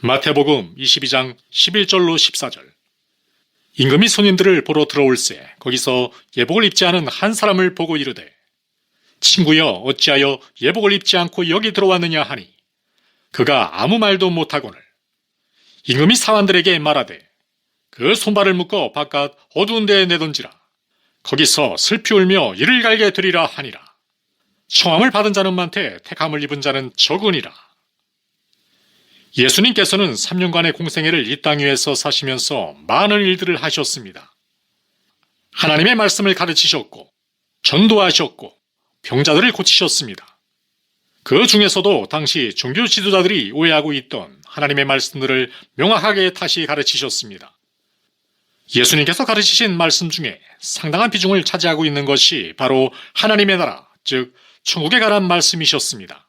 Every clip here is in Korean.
마태복음 22장 11절로 14절. 임금이 손님들을 보러 들어올세 거기서 예복을 입지 않은 한 사람을 보고 이르되 친구여 어찌하여 예복을 입지 않고 여기 들어왔느냐 하니 그가 아무 말도 못하거늘 임금이 사환들에게 말하되 그 손발을 묶어 바깥 어두운 데에 내던지라. 거기서 슬피 울며 이를 갈게 되리라 하니라. 청함을 받은 자는 많되 택함을 입은 자는 적으니라. 예수님께서는 3년간의 공생애를 이 땅 위에서 사시면서 많은 일들을 하셨습니다. 하나님의 말씀을 가르치셨고 전도하셨고 병자들을 고치셨습니다. 그 중에서도 당시 종교 지도자들이 오해하고 있던 하나님의 말씀들을 명확하게 다시 가르치셨습니다. 예수님께서 가르치신 말씀 중에 상당한 비중을 차지하고 있는 것이 바로 하나님의 나라, 즉 천국에 관한 말씀이셨습니다.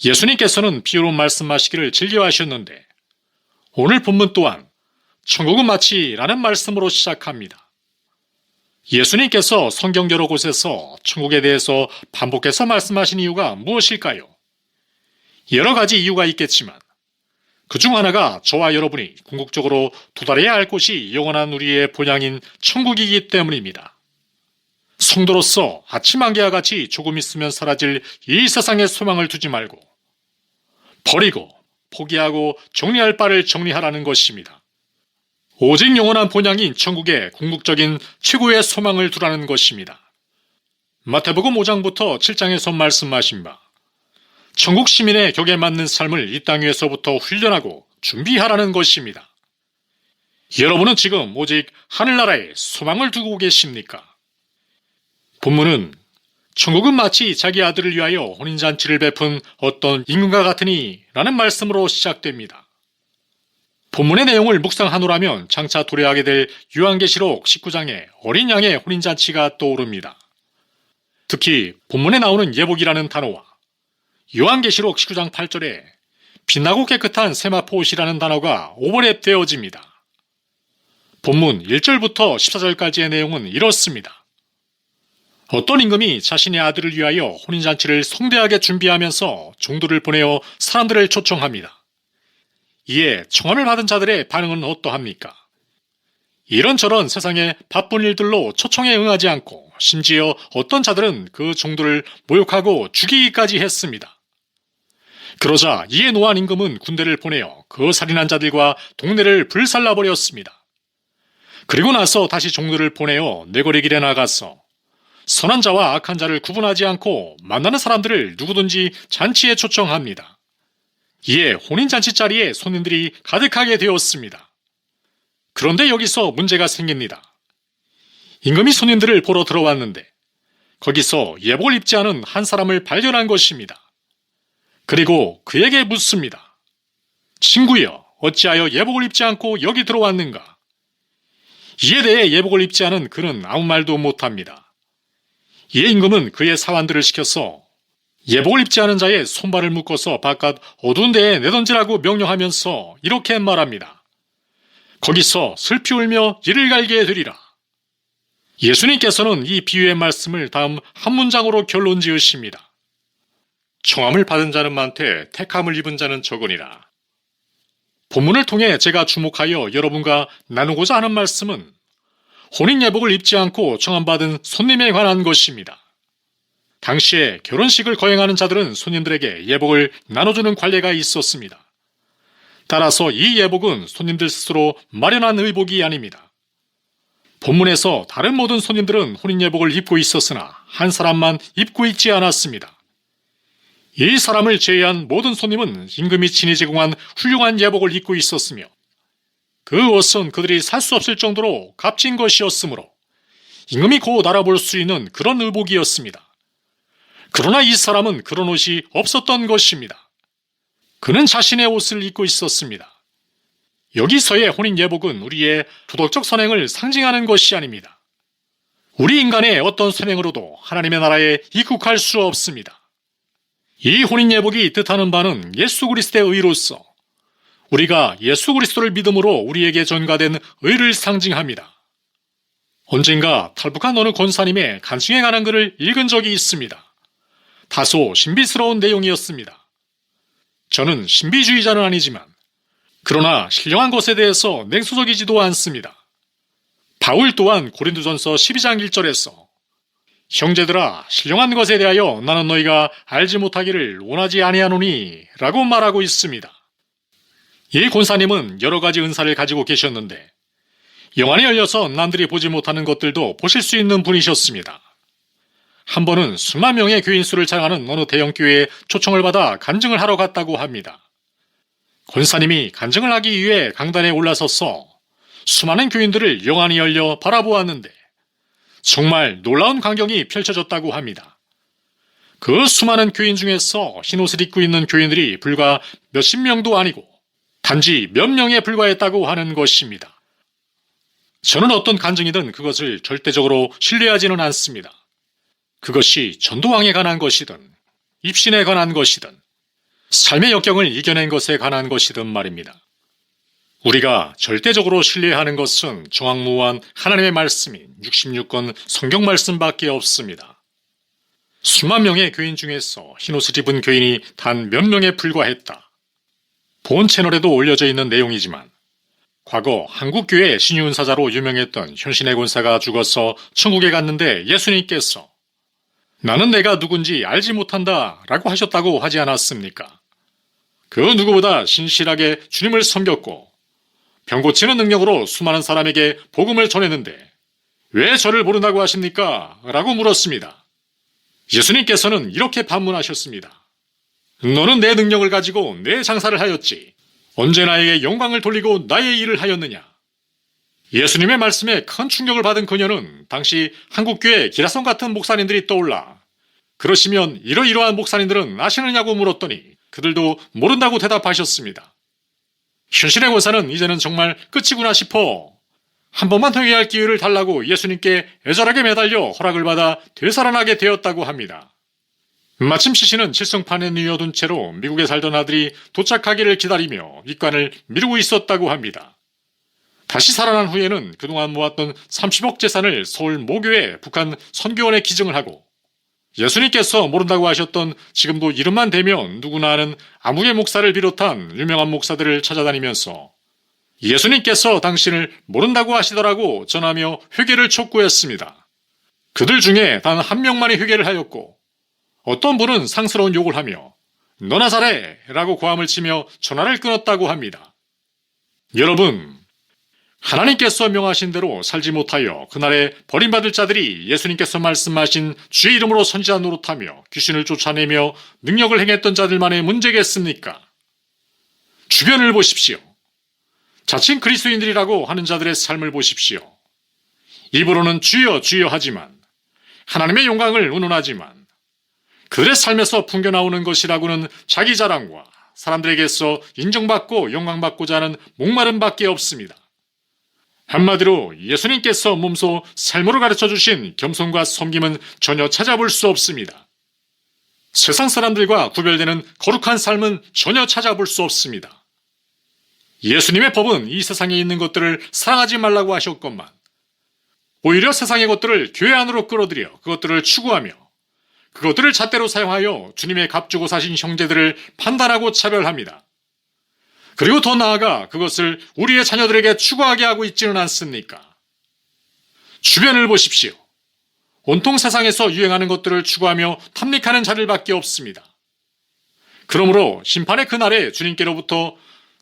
예수님께서는 비유로 말씀하시기를 즐겨하셨는데 오늘 본문 또한 천국은 마치라는 말씀으로 시작합니다. 예수님께서 성경 여러 곳에서 천국에 대해서 반복해서 말씀하신 이유가 무엇일까요? 여러 가지 이유가 있겠지만 그중 하나가 저와 여러분이 궁극적으로 도달해야 할 곳이 영원한 우리의 본향인 천국이기 때문입니다. 성도로서 아침 안개와 같이 조금 있으면 사라질 이 세상의 소망을 두지 말고 버리고 포기하고 정리할 바를 정리하라는 것입니다. 오직 영원한 본향인 천국에 궁극적인 최고의 소망을 두라는 것입니다. 마태복음 5장부터 7장에서 말씀하신 바 천국 시민의 격에 맞는 삶을 이 땅 위에서부터 훈련하고 준비하라는 것입니다. 여러분은 지금 오직 하늘나라에 소망을 두고 계십니까? 본문은 천국은 마치 자기 아들을 위하여 혼인잔치를 베푼 어떤 임금과 같으니 라는 말씀으로 시작됩니다. 본문의 내용을 묵상하노라면 장차 도래하게 될 요한계시록 19장의 어린 양의 혼인잔치가 떠오릅니다. 특히 본문에 나오는 예복이라는 단어와 요한계시록 19장 8절에 빛나고 깨끗한 세마포 옷이라는 단어가 오버랩되어집니다. 본문 1절부터 14절까지의 내용은 이렇습니다. 어떤 임금이 자신의 아들을 위하여 혼인잔치를 성대하게 준비하면서 종도를 보내어 사람들을 초청합니다. 이에 청함을 받은 자들의 반응은 어떠합니까? 이런저런 세상의 바쁜 일들로 초청에 응하지 않고 심지어 어떤 자들은 그 종도를 모욕하고 죽이기까지 했습니다. 그러자 이에 노한 임금은 군대를 보내어 그 살인한 자들과 동네를 불살라버렸습니다. 그리고 나서 다시 종도를 보내어 내거리 길에 나가서 선한 자와 악한 자를 구분하지 않고 만나는 사람들을 누구든지 잔치에 초청합니다. 이에 혼인잔치 자리에 손님들이 가득하게 되었습니다. 그런데 여기서 문제가 생깁니다. 임금이 손님들을 보러 들어왔는데 거기서 예복을 입지 않은 한 사람을 발견한 것입니다. 그리고 그에게 묻습니다. 친구여, 어찌하여 예복을 입지 않고 여기 들어왔는가? 이에 대해 예복을 입지 않은 그는 아무 말도 못합니다. 이에 임금은 그의 사환들을 시켜서 예복을 입지 않은 자의 손발을 묶어서 바깥 어두운 데에 내던지라고 명령하면서 이렇게 말합니다. 거기서 슬피 울며 이를 갈게 되리라. 예수님께서는 이 비유의 말씀을 다음 한 문장으로 결론 지으십니다. 청함을 받은 자는 많되 택함을 입은 자는 적으니라. 본문을 통해 제가 주목하여 여러분과 나누고자 하는 말씀은 혼인 예복을 입지 않고 청함받은 손님에 관한 것입니다. 당시에 결혼식을 거행하는 자들은 손님들에게 예복을 나눠주는 관례가 있었습니다. 따라서 이 예복은 손님들 스스로 마련한 의복이 아닙니다. 본문에서 다른 모든 손님들은 혼인 예복을 입고 있었으나 한 사람만 입고 있지 않았습니다. 이 사람을 제외한 모든 손님은 임금이 친히 제공한 훌륭한 예복을 입고 있었으며 그 옷은 그들이 살 수 없을 정도로 값진 것이었으므로 임금이 곧 알아볼 수 있는 그런 의복이었습니다. 그러나 이 사람은 그런 옷이 없었던 것입니다. 그는 자신의 옷을 입고 있었습니다. 여기서의 혼인 예복은 우리의 도덕적 선행을 상징하는 것이 아닙니다. 우리 인간의 어떤 선행으로도 하나님의 나라에 입국할 수 없습니다. 이 혼인 예복이 뜻하는 바는 예수 그리스도의 의로서 우리가 예수 그리스도를 믿음으로 우리에게 전가된 의를 상징합니다. 언젠가 탈북한 어느 권사님의 간증에 관한 글을 읽은 적이 있습니다. 다소 신비스러운 내용이었습니다. 저는 신비주의자는 아니지만 그러나 신령한 것에 대해서 냉소적이지도 않습니다. 바울 또한 고린도전서 12장 1절에서 형제들아 신령한 것에 대하여 나는 너희가 알지 못하기를 원하지 아니하노니 라고 말하고 있습니다. 이 권사님은 여러 가지 은사를 가지고 계셨는데 영안이 열려서 남들이 보지 못하는 것들도 보실 수 있는 분이셨습니다. 한 번은 수만 명의 교인 수를 자랑하는 어느 대형 교회에 초청을 받아 간증을 하러 갔다고 합니다. 권사님이 간증을 하기 위해 강단에 올라서서 수많은 교인들을 영안이 열려 바라보았는데 정말 놀라운 광경이 펼쳐졌다고 합니다. 그 수많은 교인 중에서 흰옷을 입고 있는 교인들이 불과 몇십 명도 아니고 단지 몇 명에 불과했다고 하는 것입니다. 저는 어떤 간증이든 그것을 절대적으로 신뢰하지는 않습니다. 그것이 전도왕에 관한 것이든 입신에 관한 것이든 삶의 역경을 이겨낸 것에 관한 것이든 말입니다. 우리가 절대적으로 신뢰하는 것은 정확무한 하나님의 말씀인 66권 성경 말씀밖에 없습니다. 수만 명의 교인 중에서 흰옷을 입은 교인이 단 몇 명에 불과했다. 본 채널에도 올려져 있는 내용이지만 과거 한국교회 신유은사자로 유명했던 현신의 권사가 죽어서 천국에 갔는데 예수님께서 나는 내가 누군지 알지 못한다 라고 하셨다고 하지 않았습니까? 그 누구보다 신실하게 주님을 섬겼고 병 고치는 능력으로 수많은 사람에게 복음을 전했는데 왜 저를 모른다고 하십니까? 라고 물었습니다. 예수님께서는 이렇게 반문하셨습니다. 너는 내 능력을 가지고 내 장사를 하였지 언제 나에게 영광을 돌리고 나의 일을 하였느냐? 예수님의 말씀에 큰 충격을 받은 그녀는 당시 한국교회 기라성 같은 목사님들이 떠올라 그러시면 이러이러한 목사님들은 아시느냐고 물었더니 그들도 모른다고 대답하셨습니다. 현신의 권사는 이제는 정말 끝이구나 싶어 한 번만 회개할 기회를 달라고 예수님께 애절하게 매달려 허락을 받아 되살아나게 되었다고 합니다. 마침 시신은 칠성판에 뉘어둔 채로 미국에 살던 아들이 도착하기를 기다리며 입관을 미루고 있었다고 합니다. 다시 살아난 후에는 그동안 모았던 30억 재산을 서울 모교에 북한 선교원에 기증을 하고 예수님께서 모른다고 하셨던 지금도 이름만 대면 누구나 아는 아무개 목사를 비롯한 유명한 목사들을 찾아다니면서 예수님께서 당신을 모른다고 하시더라고 전하며 회개를 촉구했습니다. 그들 중에 단 한 명만이 회개를 하였고 어떤 분은 상스러운 욕을 하며 너나 잘해 라고 고함을 치며 전화를 끊었다고 합니다. 여러분, 하나님께서 명하신 대로 살지 못하여 그날에 버림받을 자들이 예수님께서 말씀하신 주의 이름으로 선지자 노릇하며 귀신을 쫓아내며 능력을 행했던 자들만의 문제겠습니까? 주변을 보십시오. 자칭 그리스도인들이라고 하는 자들의 삶을 보십시오. 입으로는 주여 주여 하지만 하나님의 영광을 운운하지만 그들의 삶에서 풍겨나오는 것이라고는 자기 자랑과 사람들에게서 인정받고 영광받고자 하는 목마름밖에 없습니다. 한마디로 예수님께서 몸소 삶으로 가르쳐주신 겸손과 섬김은 전혀 찾아볼 수 없습니다. 세상 사람들과 구별되는 거룩한 삶은 전혀 찾아볼 수 없습니다. 예수님의 법은 이 세상에 있는 것들을 사랑하지 말라고 하셨건만 오히려 세상의 것들을 교회 안으로 끌어들여 그것들을 추구하며 그것들을 잣대로 사용하여 주님의 값주고 사신 형제들을 판단하고 차별합니다. 그리고 더 나아가 그것을 우리의 자녀들에게 추구하게 하고 있지는 않습니까? 주변을 보십시오. 온통 세상에서 유행하는 것들을 추구하며 탐닉하는 자들밖에 없습니다. 그러므로 심판의 그날에 주님께로부터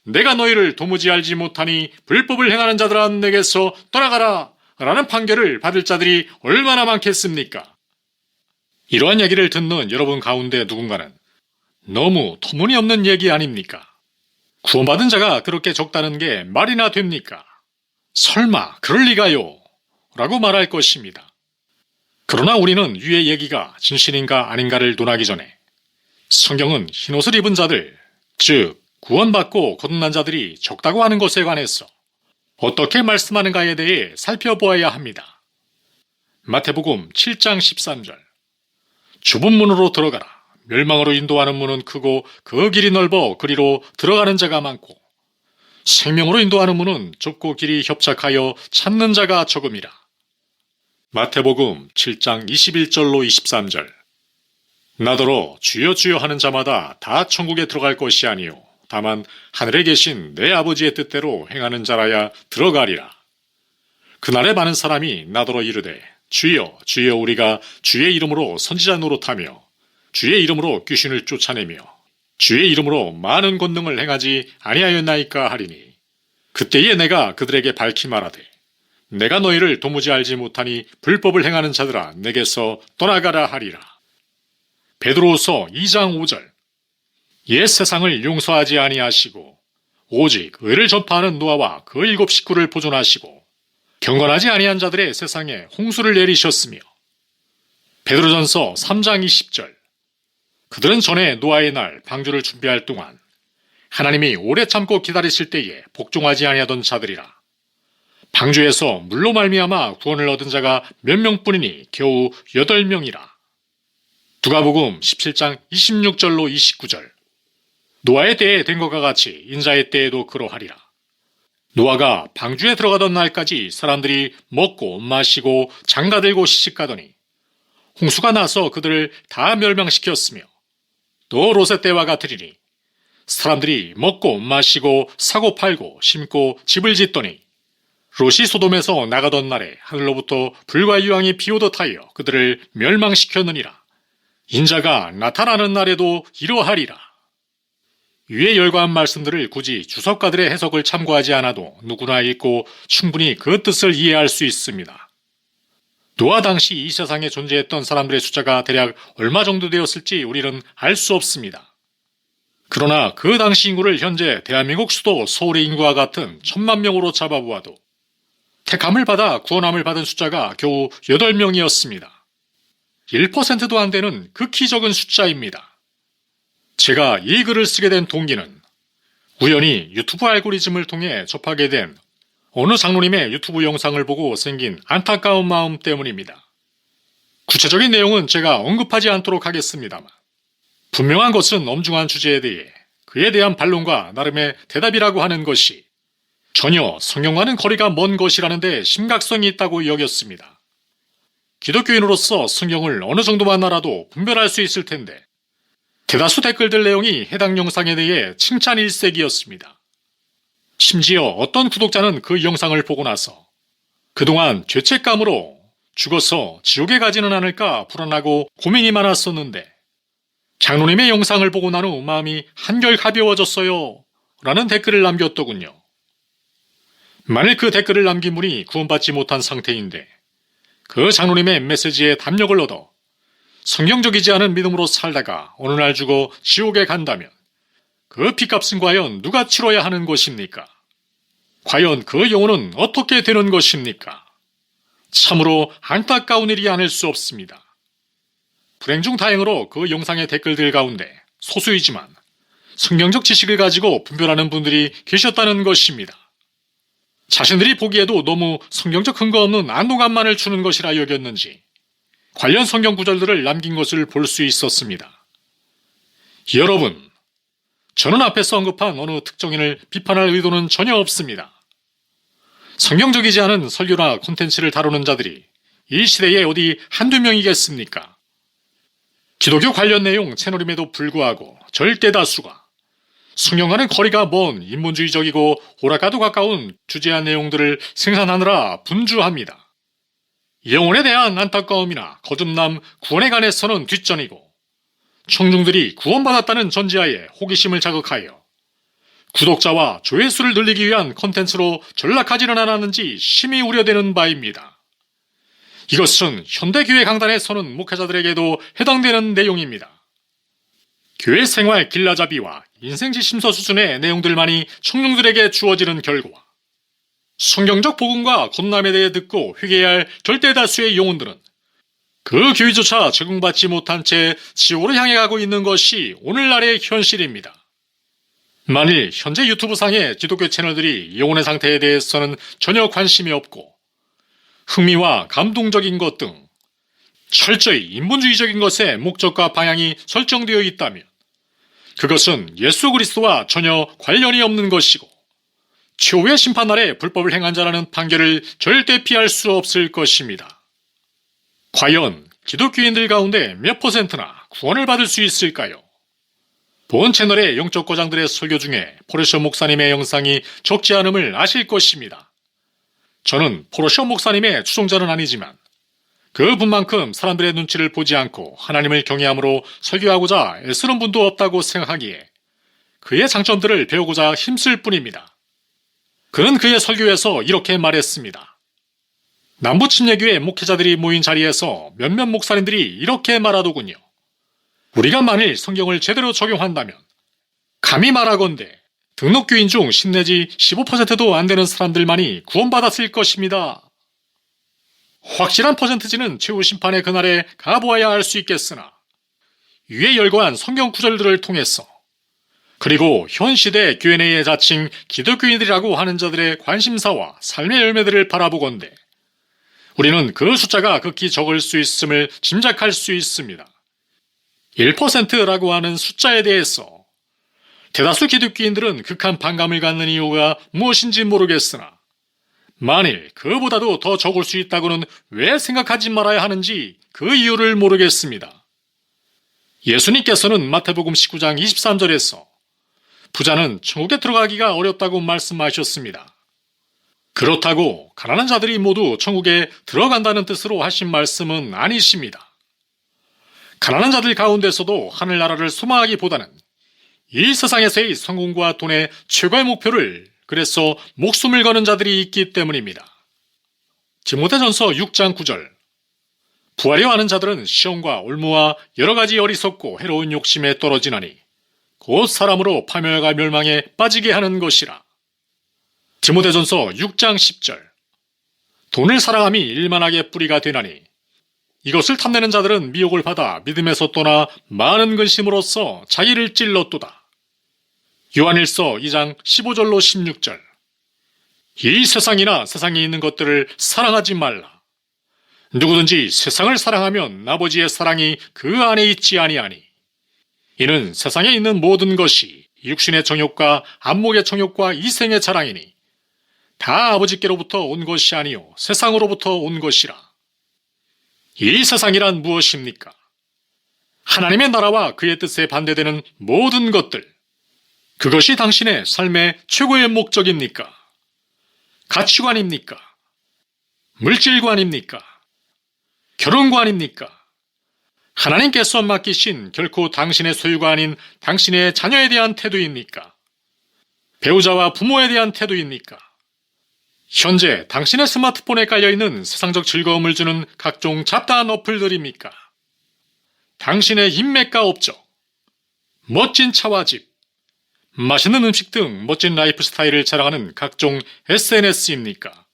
내가 너희를 도무지 알지 못하니 불법을 행하는 자들아 내게서 떠나가라 라는 판결을 받을 자들이 얼마나 많겠습니까? 이러한 얘기를 듣는 여러분 가운데 누군가는 너무 터무니없는 얘기 아닙니까? 구원받은 자가 그렇게 적다는 게 말이나 됩니까? 설마 그럴 리가요? 라고 말할 것입니다. 그러나 우리는 위의 얘기가 진실인가 아닌가를 논하기 전에 성경은 흰옷을 입은 자들, 즉 구원받고 거듭난 자들이 적다고 하는 것에 관해서 어떻게 말씀하는가에 대해 살펴보아야 합니다. 마태복음 7장 13절 좁은 문으로 들어가라. 멸망으로 인도하는 문은 크고 그 길이 넓어 그리로 들어가는 자가 많고 생명으로 인도하는 문은 좁고 길이 협착하여 찾는 자가 적음이라. 마태복음 7장 21절로 23절 나더러 주여 주여 하는 자마다 다 천국에 들어갈 것이 아니요 다만 하늘에 계신 내 아버지의 뜻대로 행하는 자라야 들어가리라. 그날에 많은 사람이 나더러 이르되 주여 주여 우리가 주의 이름으로 선지자 노릇하며 주의 이름으로 귀신을 쫓아내며 주의 이름으로 많은 권능을 행하지 아니하였나이까 하리니 그때에 내가 그들에게 밝히 말하되 내가 너희를 도무지 알지 못하니 불법을 행하는 자들아 내게서 떠나가라 하리라. 베드로후서 2장 5절. 옛 세상을 용서하지 아니하시고 오직 의를 전파하는 노아와 그 7 식구를 보존하시고 경건하지 아니한 자들의 세상에 홍수를 내리셨으며 베드로전서 3장 20절. 그들은 전에 노아의 날 방주를 준비할 동안 하나님이 오래 참고 기다리실 때에 복종하지 아니하던 자들이라. 방주에서 물로 말미암아 구원을 얻은 자가 몇 명뿐이니 겨우 8명이라. 누가복음 17장 26절로 29절. 노아의 때에 된 것과 같이 인자의 때에도 그러하리라. 노아가 방주에 들어가던 날까지 사람들이 먹고 마시고 장가들고 시집가더니 홍수가 나서 그들을 다 멸망시켰으며 또 롯의 때와 같으리니 사람들이 먹고 마시고 사고 팔고 심고 집을 짓더니 롯이 소돔에서 나가던 날에 하늘로부터 불과 유황이 비오듯 하여 그들을 멸망시켰느니라. 인자가 나타나는 날에도 이러하리라. 위에 열거한 말씀들을 굳이 주석가들의 해석을 참고하지 않아도 누구나 읽고 충분히 그 뜻을 이해할 수 있습니다. 노아 당시 이 세상에 존재했던 사람들의 숫자가 대략 얼마 정도 되었을지 우리는 알 수 없습니다. 그러나 그 당시 인구를 현재 대한민국 수도 서울의 인구와 같은 1000만 명으로 잡아보아도 택함을 받아 구원함을 받은 숫자가 겨우 8명이었습니다. 1%도 안 되는 극히 적은 숫자입니다. 제가 이 글을 쓰게 된 동기는 우연히 유튜브 알고리즘을 통해 접하게 된 어느 장로님의 유튜브 영상을 보고 생긴 안타까운 마음 때문입니다. 구체적인 내용은 제가 언급하지 않도록 하겠습니다만 분명한 것은 엄중한 주제에 대해 그에 대한 반론과 나름의 대답이라고 하는 것이 전혀 성경과는 거리가 먼 것이라는 데 심각성이 있다고 여겼습니다. 기독교인으로서 성경을 어느 정도만 알아도 분별할 수 있을 텐데 대다수 댓글들 내용이 해당 영상에 대해 칭찬 일색이었습니다. 심지어 어떤 구독자는 그 영상을 보고 나서 그동안 죄책감으로 죽어서 지옥에 가지는 않을까 불안하고 고민이 많았었는데 장로님의 영상을 보고 난 후 마음이 한결 가벼워졌어요 라는 댓글을 남겼더군요. 만일 그 댓글을 남긴 분이 구원받지 못한 상태인데 그 장로님의 메시지에 담력을 얻어 성경적이지 않은 믿음으로 살다가 어느 날 죽어 지옥에 간다면 그 핏값은 과연 누가 치러야 하는 것입니까? 과연 그 영혼은 어떻게 되는 것입니까? 참으로 안타까운 일이 아닐 수 없습니다. 불행 중 다행으로 그 영상의 댓글들 가운데 소수이지만 성경적 지식을 가지고 분별하는 분들이 계셨다는 것입니다. 자신들이 보기에도 너무 성경적 근거 없는 안도감만을 주는 것이라 여겼는지 관련 성경 구절들을 남긴 것을 볼 수 있었습니다. 여러분, 저는 앞에서 언급한 어느 특정인을 비판할 의도는 전혀 없습니다. 성경적이지 않은 설교나 콘텐츠를 다루는 자들이 이 시대에 어디 한두 명이겠습니까? 기독교 관련 내용 채널임에도 불구하고 절대 다수가 성경과는 거리가 먼 인본주의적이고 오락가도 가까운 주제한 내용들을 생산하느라 분주합니다. 영혼에 대한 안타까움이나 거듭남, 구원에 관해서는 뒷전이고 청중들이 구원받았다는 전제하에 호기심을 자극하여 구독자와 조회수를 늘리기 위한 콘텐츠로 전락하지는 않았는지 심히 우려되는 바입니다. 이것은 현대교회 강단에 서는 목회자들에게도 해당되는 내용입니다. 교회 생활 길라잡이와 인생지심서 수준의 내용들만이 청중들에게 주어지는 결과 성경적 복음과 거듭남에 대해 듣고 회개해야 할 절대 다수의 영혼들은 그 교의조차 적응받지 못한 채 지옥으로 향해 가고 있는 것이 오늘날의 현실입니다. 만일 현재 유튜브상의 기독교 채널들이 영혼의 상태에 대해서는 전혀 관심이 없고 흥미와 감동적인 것 등 철저히 인본주의적인 것에 목적과 방향이 설정되어 있다면 그것은 예수 그리스도와 전혀 관련이 없는 것이고 최후의 심판날에 불법을 행한 자라는 판결을 절대 피할 수 없을 것입니다. 과연 기독교인들 가운데 몇 %나 구원을 받을 수 있을까요? 본 채널의 영적 거장들의 설교 중에 포르셔 목사님의 영상이 적지 않음을 아실 것입니다. 저는 포르셔 목사님의 추종자는 아니지만 그분만큼 사람들의 눈치를 보지 않고 하나님을 경외함으로 설교하고자 애쓰는 분도 없다고 생각하기에 그의 장점들을 배우고자 힘쓸 뿐입니다. 그는 그의 설교에서 이렇게 말했습니다. 남부침례교회 목회자들이 모인 자리에서 몇몇 목사님들이 이렇게 말하더군요. 우리가 만일 성경을 제대로 적용한다면 감히 말하건대 등록교인 중 10 내지 15%도 안 되는 사람들만이 구원받았을 것입니다. 확실한 퍼센트지는 최후 심판의 그날에 가보아야 알 수 있겠으나 위에 열거한 성경 구절들을 통해서 그리고 현 시대 교회 내의 자칭 기독교인들이라고 하는 자들의 관심사와 삶의 열매들을 바라보건대 우리는 그 숫자가 극히 적을 수 있음을 짐작할 수 있습니다. 1%라고 하는 숫자에 대해서 대다수 기독교인들은 극한 반감을 갖는 이유가 무엇인지 모르겠으나 만일 그보다도 더 적을 수 있다고는 왜 생각하지 말아야 하는지 그 이유를 모르겠습니다. 예수님께서는 마태복음 19장 23절에서 부자는 천국에 들어가기가 어렵다고 말씀하셨습니다. 그렇다고 가난한 자들이 모두 천국에 들어간다는 뜻으로 하신 말씀은 아니십니다. 가난한 자들 가운데서도 하늘나라를 소망하기보다는 이 세상에서의 성공과 돈의 최고의 목표를 그래서 목숨을 거는 자들이 있기 때문입니다. 디모데전서 6장 9절 부하려 하는 자들은 시험과 올무와 여러 가지 어리석고 해로운 욕심에 떨어지나니 곧 사람으로 파멸과 멸망에 빠지게 하는 것이라. 디모데전서 6장 10절 돈을 사랑함이 일만하게 뿌리가 되나니 이것을 탐내는 자들은 미혹을 받아 믿음에서 떠나 많은 근심으로써 자기를 찔렀도다. 요한일서 2장 15절로 16절 이 세상이나 세상에 있는 것들을 사랑하지 말라. 누구든지 세상을 사랑하면 아버지의 사랑이 그 안에 있지 아니하니 이는 세상에 있는 모든 것이 육신의 정욕과 안목의 정욕과 이생의 자랑이니 다 아버지께로부터 온 것이 아니요 세상으로부터 온 것이라. 이 세상이란 무엇입니까? 하나님의 나라와 그의 뜻에 반대되는 모든 것들. 그것이 당신의 삶의 최고의 목적입니까? 가치관입니까? 물질관입니까? 결혼관입니까? 하나님께서 맡기신 결코 당신의 소유가 아닌 당신의 자녀에 대한 태도입니까? 배우자와 부모에 대한 태도입니까? 현재 당신의 스마트폰에 깔려있는 세상적 즐거움을 주는 각종 잡다한 어플들입니까? 당신의 인맥과 업적, 멋진 차와 집, 맛있는 음식 등 멋진 라이프 스타일을 자랑하는 각종 SNS입니까?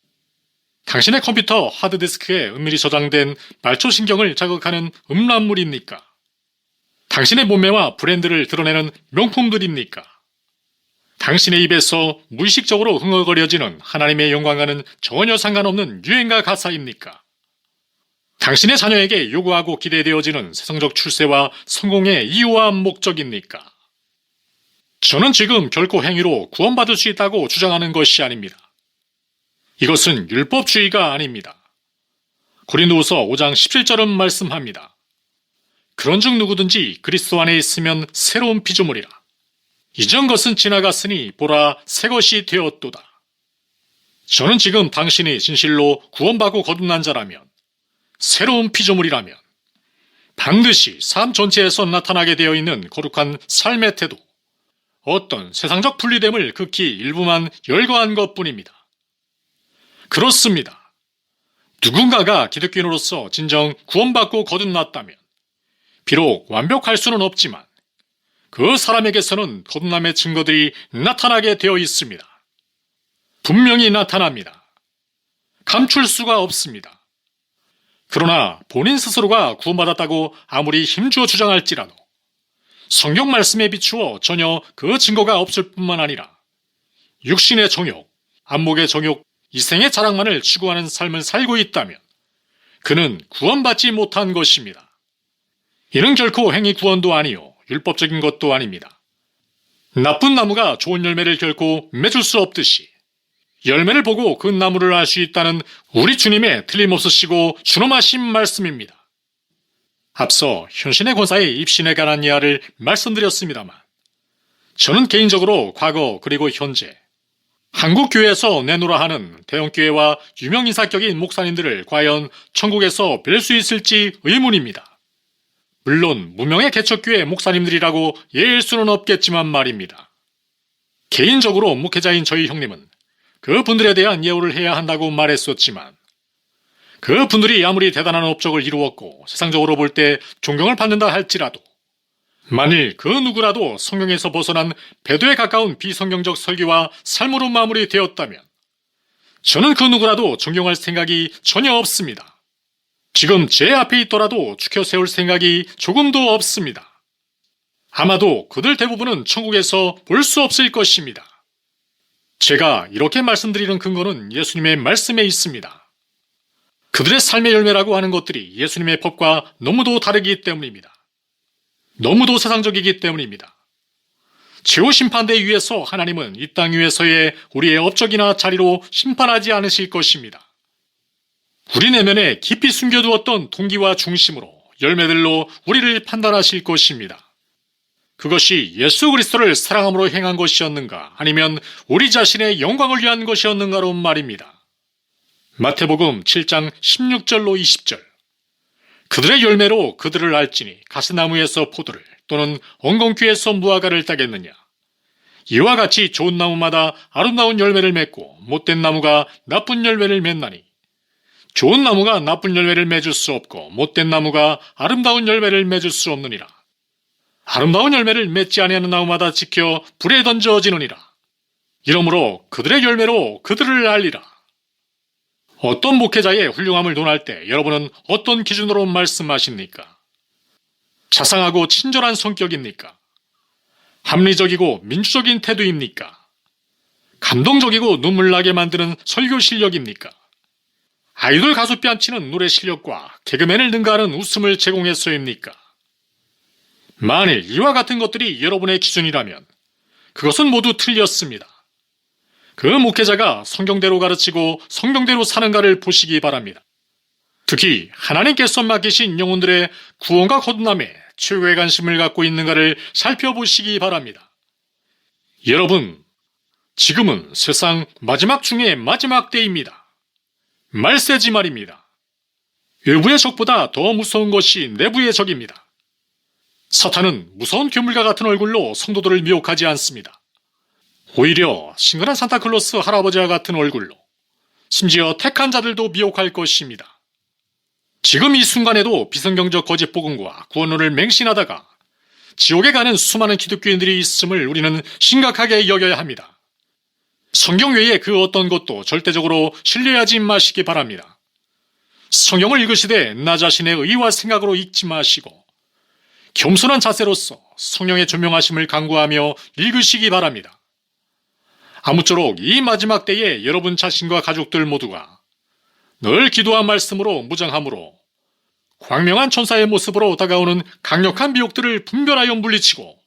당신의 컴퓨터 하드디스크에 은밀히 저장된 말초신경을 자극하는 음란물입니까? 당신의 몸매와 브랜드를 드러내는 명품들입니까? 당신의 입에서 무의식적으로 흥얼거려지는 하나님의 영광과는 전혀 상관없는 유행가 가사입니까? 당신의 자녀에게 요구하고 기대되어지는 세상적 출세와 성공의 이유와 목적입니까? 저는 지금 결코 행위로 구원받을 수 있다고 주장하는 것이 아닙니다. 이것은 율법주의가 아닙니다. 고린도후서 5장 17절은 말씀합니다. 그런즉 누구든지 그리스도 안에 있으면 새로운 피조물이라. 이전 것은 지나갔으니 보라 새 것이 되었도다. 저는 지금 당신이 진실로 구원받고 거듭난 자라면 새로운 피조물이라면 반드시 삶 전체에서 나타나게 되어 있는 거룩한 삶의 태도, 어떤 세상적 분리됨을 극히 일부만 열거한 것뿐입니다. 그렇습니다. 누군가가 기독교인으로서 진정 구원받고 거듭났다면 비록 완벽할 수는 없지만 그 사람에게서는 거듭남의 증거들이 나타나게 되어 있습니다. 분명히 나타납니다. 감출 수가 없습니다. 그러나 본인 스스로가 구원받았다고 아무리 힘주어 주장할지라도 성경 말씀에 비추어 전혀 그 증거가 없을 뿐만 아니라 육신의 정욕, 안목의 정욕, 이생의 자랑만을 추구하는 삶을 살고 있다면 그는 구원받지 못한 것입니다. 이는 결코 행위 구원도 아니요 율법적인 것도 아닙니다. 나쁜 나무가 좋은 열매를 결코 맺을 수 없듯이 열매를 보고 그 나무를 알 수 있다는 우리 주님의 틀림없으시고 준엄하신 말씀입니다. 앞서 현신의 권사의 입신에 관한 이야를 말씀드렸습니다만 저는 개인적으로 과거 그리고 현재 한국교회에서 내노라 하는 대형교회와 유명인사격인 목사님들을 과연 천국에서 뵐 수 있을지 의문입니다. 물론 무명의 개척교회 목사님들이라고 예일 수는 없겠지만 말입니다. 개인적으로 목회자인 저희 형님은 그분들에 대한 예우를 해야 한다고 말했었지만 그분들이 아무리 대단한 업적을 이루었고 세상적으로 볼 때 존경을 받는다 할지라도 만일 그 누구라도 성경에서 벗어난 배도에 가까운 비성경적 설교와 삶으로 마무리되었다면 저는 그 누구라도 존경할 생각이 전혀 없습니다. 지금 제 앞에 있더라도 추켜 세울 생각이 조금도 없습니다. 아마도 그들 대부분은 천국에서 볼 수 없을 것입니다. 제가 이렇게 말씀드리는 근거는 예수님의 말씀에 있습니다. 그들의 삶의 열매라고 하는 것들이 예수님의 법과 너무도 다르기 때문입니다. 너무도 세상적이기 때문입니다. 최후심판대 위에서 하나님은 이 땅 위에서의 우리의 업적이나 자리로 심판하지 않으실 것입니다. 우리 내면에 깊이 숨겨두었던 동기와 중심으로 열매들로 우리를 판단하실 것입니다. 그것이 예수 그리스도를 사랑함으로 행한 것이었는가 아니면 우리 자신의 영광을 위한 것이었는가로 말입니다. 마태복음 7장 16절로 20절 그들의 열매로 그들을 알지니 가스나무에서 포도를 또는 엉겅퀴에서 무화과를 따겠느냐. 이와 같이 좋은 나무마다 아름다운 열매를 맺고 못된 나무가 나쁜 열매를 맺나니 좋은 나무가 나쁜 열매를 맺을 수 없고 못된 나무가 아름다운 열매를 맺을 수 없느니라. 아름다운 열매를 맺지 아니하는 나무마다 지켜 불에 던져지느니라. 이러므로 그들의 열매로 그들을 알리라. 어떤 목회자의 훌륭함을 논할 때 여러분은 어떤 기준으로 말씀하십니까? 자상하고 친절한 성격입니까? 합리적이고 민주적인 태도입니까? 감동적이고 눈물나게 만드는 설교 실력입니까? 아이돌 가수 뺨치는 노래 실력과 개그맨을 능가하는 웃음을 제공해서입니까? 만일 이와 같은 것들이 여러분의 기준이라면 그것은 모두 틀렸습니다. 그 목회자가 성경대로 가르치고 성경대로 사는가를 보시기 바랍니다. 특히 하나님께서 맡기신 영혼들의 구원과 거듭남에 최고의 관심을 갖고 있는가를 살펴보시기 바랍니다. 여러분, 지금은 세상 마지막 중에 마지막 때입니다. 말세지 말입니다. 외부의 적보다 더 무서운 것이 내부의 적입니다. 사탄은 무서운 괴물과 같은 얼굴로 성도들을 미혹하지 않습니다. 오히려 친근한 산타클로스 할아버지와 같은 얼굴로 심지어 택한 자들도 미혹할 것입니다. 지금 이 순간에도 비성경적 거짓 복음과 구원론을 맹신하다가 지옥에 가는 수많은 기독교인들이 있음을 우리는 심각하게 여겨야 합니다. 성경 외에 그 어떤 것도 절대적으로 신뢰하지 마시기 바랍니다. 성경을 읽으시되 나 자신의 의와 생각으로 읽지 마시고 겸손한 자세로서 성령의 조명하심을 간구하며 읽으시기 바랍니다. 아무쪼록 이 마지막 때에 여러분 자신과 가족들 모두가 늘 기도와 말씀으로 무장함으로 광명한 천사의 모습으로 다가오는 강력한 미혹들을 분별하여 물리치고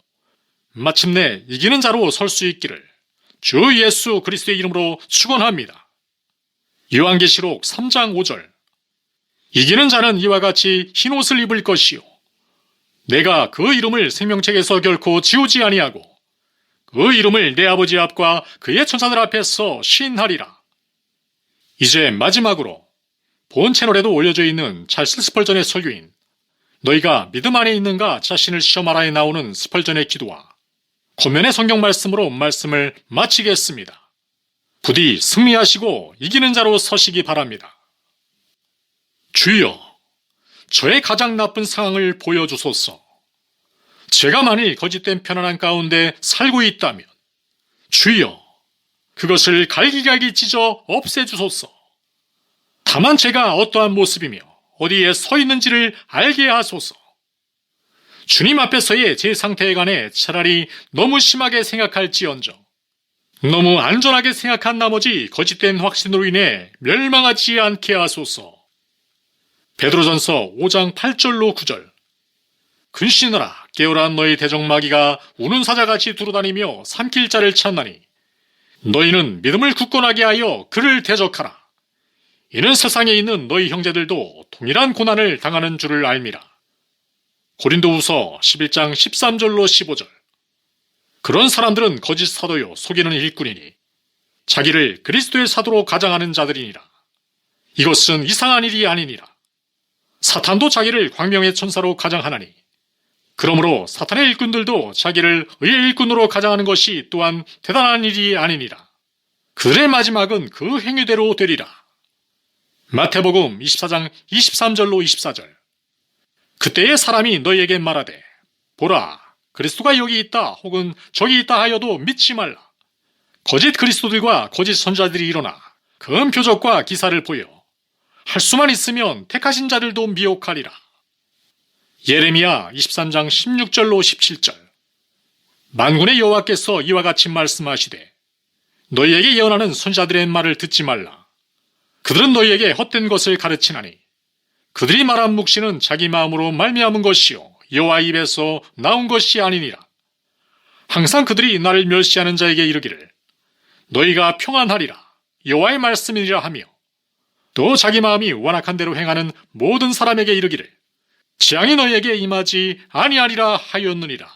마침내 이기는 자로 설 수 있기를 주 예수 그리스도의 이름으로 축원합니다. 요한계시록 3장 5절 이기는 자는 이와 같이 흰옷을 입을 것이요 내가 그 이름을 생명책에서 결코 지우지 아니하고 그 이름을 내 아버지 앞과 그의 천사들 앞에서 시인하리라. 이제 마지막으로 본 채널에도 올려져 있는 찰스 스펄전의 설교인 너희가 믿음 안에 있는가 자신을 시험하라에 나오는 스펄전의 기도와 권면의 성경 말씀으로 말씀을 마치겠습니다. 부디 승리하시고 이기는 자로 서시기 바랍니다. 주여, 저의 가장 나쁜 상황을 보여주소서. 제가 만일 거짓된 편안한 가운데 살고 있다면 주여, 그것을 갈기갈기 찢어 없애주소서. 다만 제가 어떠한 모습이며 어디에 서 있는지를 알게 하소서. 주님 앞에서의 제 상태에 관해 차라리 너무 심하게 생각할지언정 너무 안전하게 생각한 나머지 거짓된 확신으로 인해 멸망하지 않게 하소서. 베드로전서 5장 8절로 9절 근신하라 깨어라 너희 대적마귀가 우는 사자같이 두루다니며 삼킬 자를 찾나니 너희는 믿음을 굳건하게 하여 그를 대적하라. 이는 세상에 있는 너희 형제들도 동일한 고난을 당하는 줄을 알미라. 고린도후서 11장 13절로 15절 그런 사람들은 거짓 사도요 속이는 일꾼이니 자기를 그리스도의 사도로 가장하는 자들이니라. 이것은 이상한 일이 아니니라. 사탄도 자기를 광명의 천사로 가장하나니 그러므로 사탄의 일꾼들도 자기를 의의 일꾼으로 가장하는 것이 또한 대단한 일이 아니니라. 그들의 마지막은 그 행위대로 되리라. 마태복음 24장 23절로 24절. 그때의 사람이 너희에게 말하되 보라 그리스도가 여기 있다 혹은 저기 있다 하여도 믿지 말라. 거짓 그리스도들과 거짓 선자들이 일어나 그 표적과 기사를 보여 할 수만 있으면 택하신 자들도 미혹하리라. 예레미야 23장 16절로 17절. 만군의 여호와께서 이와 같이 말씀하시되 너희에게 예언하는 선자들의 말을 듣지 말라. 그들은 너희에게 헛된 것을 가르치나니 그들이 말한 묵시는 자기 마음으로 말미암은 것이요 여호와 입에서 나온 것이 아니니라. 항상 그들이 나를 멸시하는 자에게 이르기를 너희가 평안하리라 여호와의 말씀이니라 하며 또 자기 마음이 완악한 대로 행하는 모든 사람에게 이르기를 재앙이 너희에게 임하지 아니하리라 하였느니라.